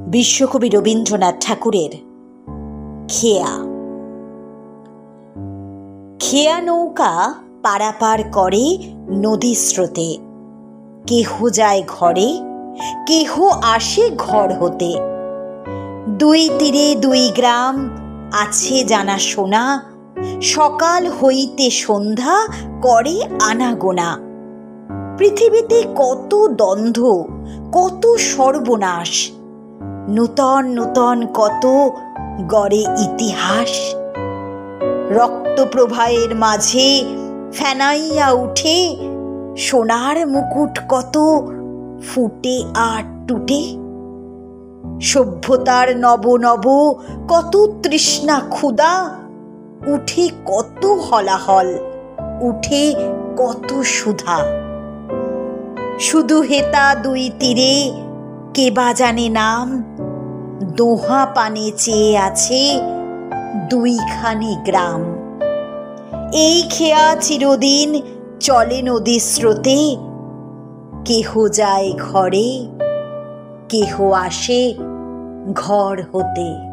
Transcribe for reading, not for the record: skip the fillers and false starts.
বিশ্বকবি রবীন্দ্রনাথ ঠাকুরের খেয়া। খেয়া নৌকা পারাপার করে নদী স্রোতে, কেহ যায় ঘরে, কেহ আসে ঘর হতে। দুই তীরে দুই গ্রাম আছে জানা শোনা, সকাল হইতে সন্ধ্যা করে আনাগোনা। পৃথিবীতে কত দ্বন্দ্ব, কত সর্বনাশ, নূতন নূতন কত গড়ে ইতিহাস। রক্ত প্রবাহের মাঝে ফেনাইয়া উঠে, সোনার মুকুট কত ফুটে আর টুটে। সভ্যতার নব নব কত তৃষ্ণা ক্ষুধা, উঠে কত হলাহল, উঠে কত সুধা। শুধু হেতা দুই তীরে কে বা জানে নাম, দোহা পানে চেয়ে আছে দুইখানি গ্রাম। এই খেয়া চিরদিন চলে নদী স্রোতে, কেহ যায় ঘরে, কেহ আসে ঘর হতে।